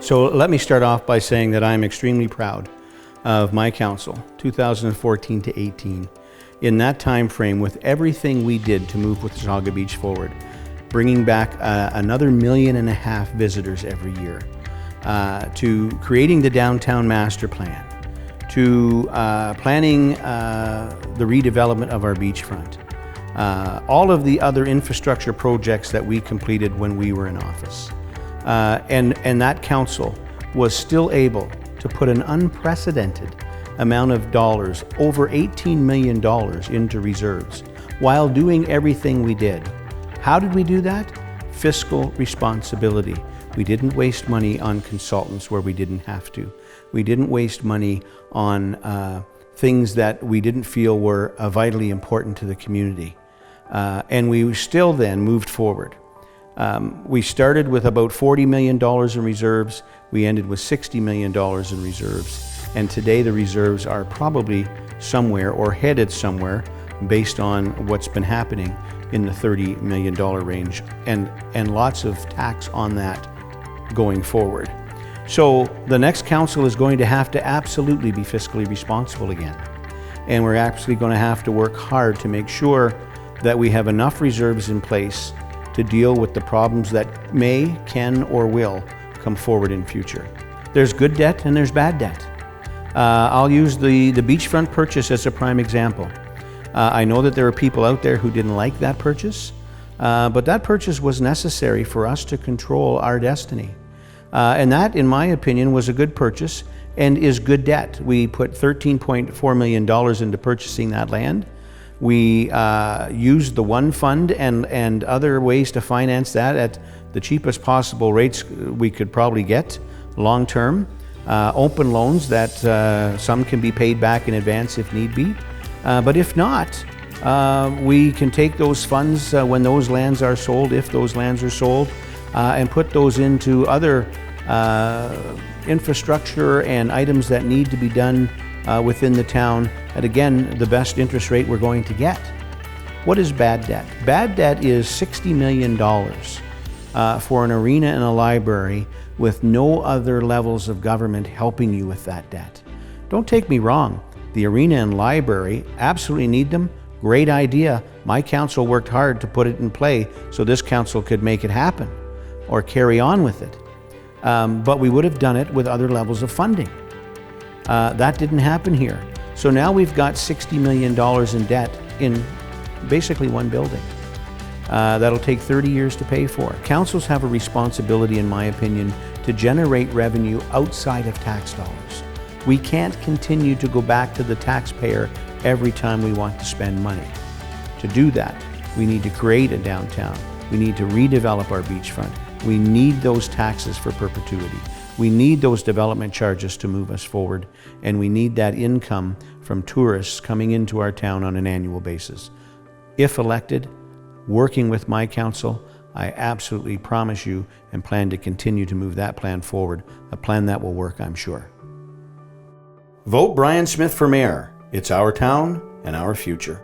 So let me start off by saying that I'm extremely proud of my council, 2014 to 18. In that time frame, with everything we did to move Watauga Beach forward, bringing back another 1.5 million visitors every year, to creating the downtown master plan, to planning the redevelopment of our beachfront, all of the other infrastructure projects that we completed when we were in office. And that council was still able to put an unprecedented amount of dollars, over $18 million into reserves, while doing everything we did. How did we do that? Fiscal responsibility. We didn't waste money on consultants where we didn't have to. We didn't waste money on things that we didn't feel were vitally important to the community. And we still then moved forward. We started with about $40 million in reserves. We ended with $60 million in reserves. And today the reserves are probably somewhere or headed somewhere based on what's been happening in the $30 million range, and lots of tax on that going forward. So the next council is going to have to absolutely be fiscally responsible again. And we're actually going to have to work hard to make sure that we have enough reserves in place to deal with the problems that may, can, or will come forward in future. There's good debt and there's bad debt. I'll use the beachfront purchase as a prime example. I know that there are people out there who didn't like that purchase, but that purchase was necessary for us to control our destiny. And that, in my opinion, was a good purchase and is good debt. We put $13.4 million into purchasing that land. We used the One Fund and other ways to finance that at the cheapest possible rates we could probably get long term. Open loans that some can be paid back in advance if need be. But if not, we can take those funds when those lands are sold, if those lands are sold, and put those into other infrastructure and items that need to be done within the town at, again, the best interest rate we're going to get. What is bad debt? Bad debt is $60 million for an arena and a library with no other levels of government helping you with that debt. Don't take me wrong. The arena and library absolutely need them. Great idea. My council worked hard to put it in play so this council could make it happen or carry on with it. But we would have done it with other levels of funding. That didn't happen here. So now we've got $60 million in debt in basically one building. That'll take 30 years to pay for. Councils have a responsibility, in my opinion, to generate revenue outside of tax dollars. We can't continue to go back to the taxpayer every time we want to spend money. To do that, we need to create a downtown. We need to redevelop our beachfront. We need those taxes for perpetuity. We need those development charges to move us forward, and we need that income from tourists coming into our town on an annual basis. If elected, working with my council, I absolutely promise you and plan to continue to move that plan forward, a plan that will work, I'm sure. Vote Brian Smith for mayor. It's our town and our future.